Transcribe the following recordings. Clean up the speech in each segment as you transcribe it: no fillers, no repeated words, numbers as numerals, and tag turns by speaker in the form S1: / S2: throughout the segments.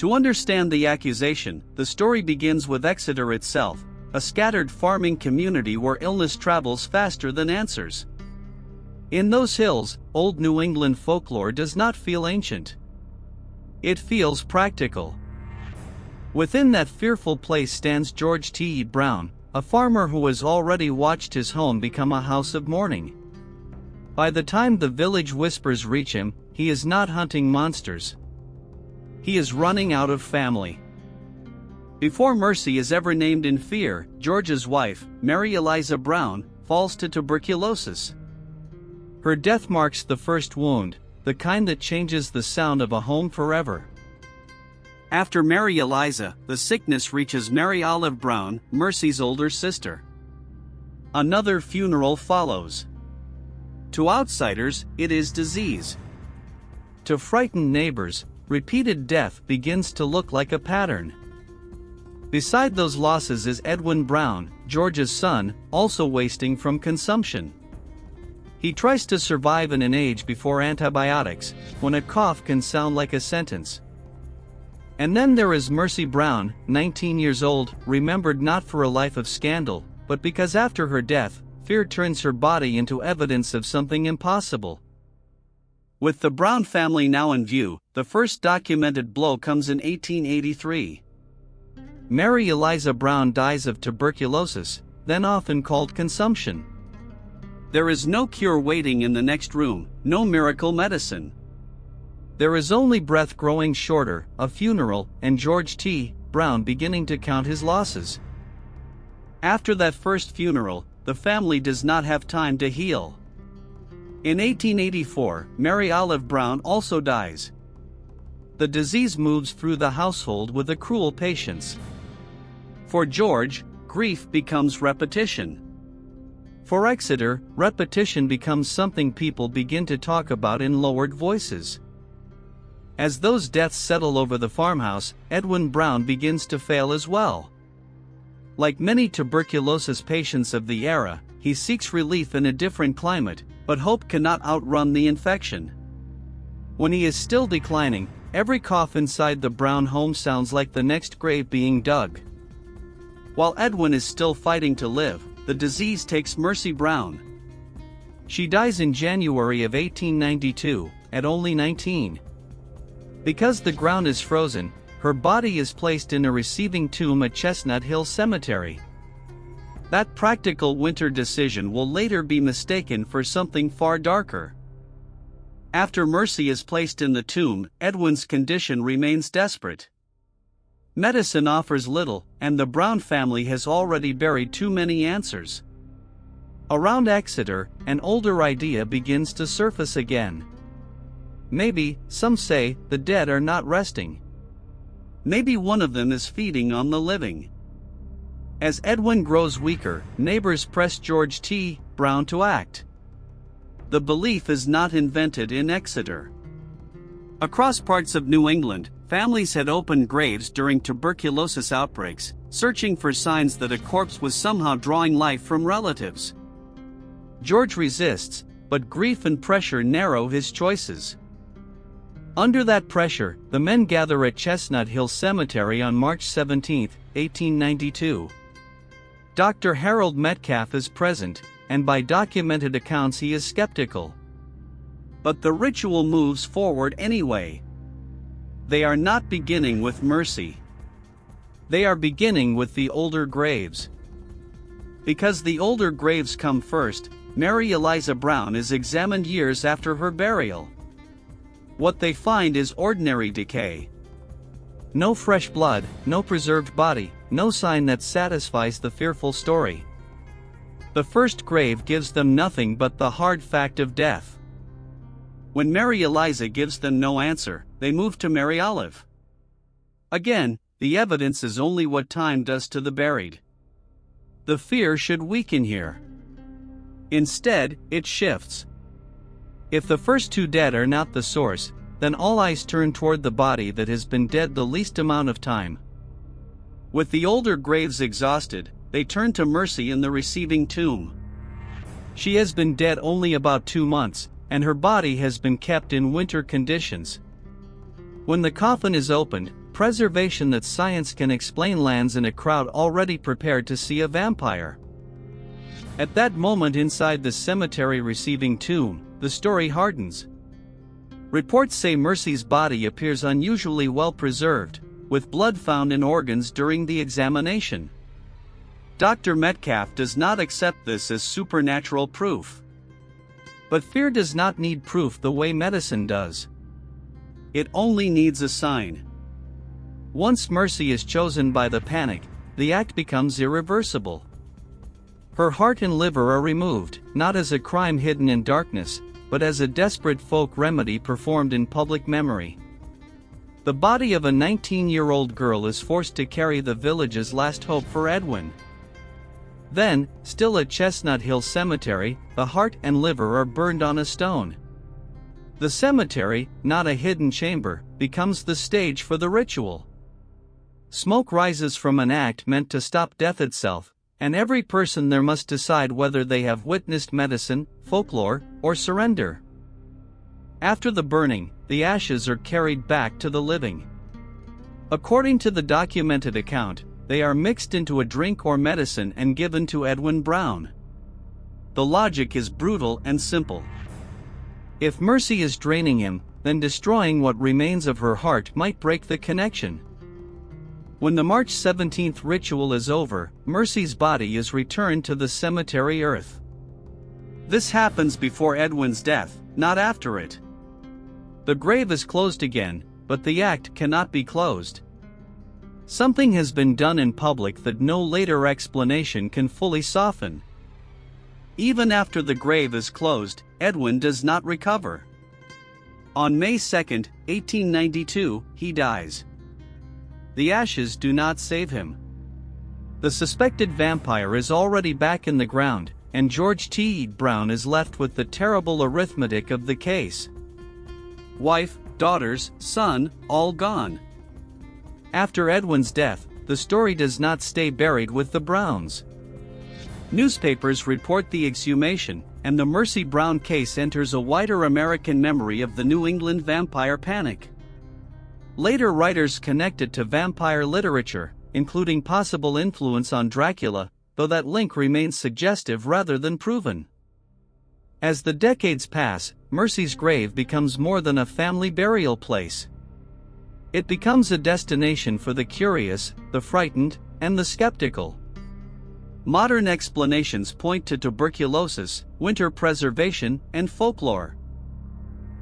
S1: To understand the accusation, the story begins with Exeter itself, a scattered farming community where illness travels faster than answers. In those hills, old New England folklore does not feel ancient. It feels practical. Within that fearful place stands George T. Brown, a farmer who has already watched his home become a house of mourning. By the time the village whispers reach him, he is not hunting monsters. He is running out of family. Before Mercy is ever named in fear, George's wife, Mary Eliza Brown, falls to tuberculosis. Her death marks the first wound, the kind that changes the sound of a home forever. After Mary Eliza, the sickness reaches Mary Olive Brown, Mercy's older sister. Another funeral follows. To outsiders, it is disease. To frightened neighbors, repeated death begins to look like a pattern. Beside those losses is Edwin Brown, George's son, also wasting from consumption. He tries to survive in an age before antibiotics, when a cough can sound like a sentence. And then there is Mercy Brown, 19 years old, remembered not for a life of scandal, but because after her death, fear turns her body into evidence of something impossible. With the Brown family now in view, the first documented blow comes in 1883. Mary Eliza Brown dies of tuberculosis, then often called consumption. There is no cure waiting in the next room, no miracle medicine. There is only breath growing shorter, a funeral, and George T. Brown beginning to count his losses. After that first funeral, the family does not have time to heal. In 1884, Mary Olive Brown also dies. The disease moves through the household with a cruel patience. For George, grief becomes repetition. For Exeter, repetition becomes something people begin to talk about in lowered voices. As those deaths settle over the farmhouse, Edwin Brown begins to fail as well. Like many tuberculosis patients of the era, he seeks relief in a different climate, but hope cannot outrun the infection. When he is still declining, every cough inside the Brown home sounds like the next grave being dug. While Edwin is still fighting to live, the disease takes Mercy Brown. She dies in January of 1892, at only 19. Because the ground is frozen, her body is placed in a receiving tomb at Chestnut Hill Cemetery. That practical winter decision will later be mistaken for something far darker. After Mercy is placed in the tomb, Edwin's condition remains desperate. Medicine offers little, and the Brown family has already buried too many answers. Around Exeter, an older idea begins to surface again. Maybe, some say, the dead are not resting. Maybe one of them is feeding on the living. As Edwin grows weaker, neighbors press George T. Brown to act. The belief is not invented in Exeter. Across parts of New England, families had opened graves during tuberculosis outbreaks, searching for signs that a corpse was somehow drawing life from relatives. George resists, but grief and pressure narrow his choices. Under that pressure, the men gather at Chestnut Hill Cemetery on March 17, 1892. Dr. Harold Metcalf is present, and by documented accounts he is skeptical. But the ritual moves forward anyway. They are not beginning with Mercy. They are beginning with the older graves. Because the older graves come first, Mary Eliza Brown is examined years after her burial. What they find is ordinary decay. No fresh blood, no preserved body, no sign that satisfies the fearful story. The first grave gives them nothing but the hard fact of death. When Mary Eliza gives them no answer, they move to Mary Olive. Again, the evidence is only what time does to the buried. The fear should weaken here. Instead, it shifts. If the first two dead are not the source, then all eyes turn toward the body that has been dead the least amount of time. With the older graves exhausted, they turn to Mercy in the receiving tomb. She has been dead only about 2 months, and her body has been kept in winter conditions. When the coffin is opened, preservation that science can explain lands in a crowd already prepared to see a vampire. At that moment inside the cemetery receiving tomb, the story hardens. Reports say Mercy's body appears unusually well preserved, with blood found in organs during the examination. Dr. Metcalf does not accept this as supernatural proof. But fear does not need proof the way medicine does. It only needs a sign. Once Mercy is chosen by the panic, the act becomes irreversible. Her heart and liver are removed, not as a crime hidden in darkness, but as a desperate folk remedy performed in public memory. The body of a 19-year-old girl is forced to carry the village's last hope for Edwin. Then, still at Chestnut Hill Cemetery, the heart and liver are burned on a stone. The cemetery, not a hidden chamber, becomes the stage for the ritual. Smoke rises from an act meant to stop death itself, and every person there must decide whether they have witnessed medicine, folklore, or surrender. After the burning, the ashes are carried back to the living. According to the documented account, they are mixed into a drink or medicine and given to Edwin Brown. The logic is brutal and simple. If Mercy is draining him, then destroying what remains of her heart might break the connection. When the March 17th ritual is over, Mercy's body is returned to the cemetery earth. This happens before Edwin's death, not after it. The grave is closed again, but the act cannot be closed. Something has been done in public that no later explanation can fully soften. Even after the grave is closed, Edwin does not recover. On May 2, 1892, he dies. The ashes do not save him. The suspected vampire is already back in the ground, and George T. Brown is left with the terrible arithmetic of the case. Wife, daughters, son, all gone. After Edwin's death, the story does not stay buried with the Browns. Newspapers report the exhumation, and the Mercy Brown case enters a wider American memory of the New England vampire panic. Later writers connect it to vampire literature, including possible influence on Dracula, though that link remains suggestive rather than proven. As the decades pass, Mercy's grave becomes more than a family burial place. It becomes a destination for the curious, the frightened, and the skeptical. Modern explanations point to tuberculosis, winter preservation, and folklore.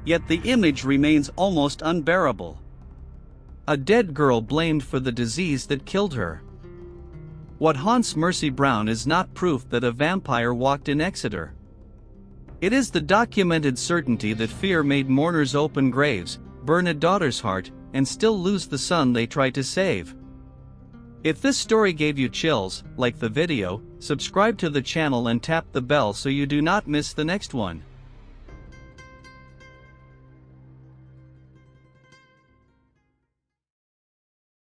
S1: Yet the image remains almost unbearable. A dead girl blamed for the disease that killed her. What haunts Mercy Brown is not proof that a vampire walked in Exeter. It is the documented certainty that fear made mourners open graves, burn a daughter's heart, and still lose the son they try to save. If this story gave you chills, like the video, subscribe to the channel and tap the bell so you do not miss the next one.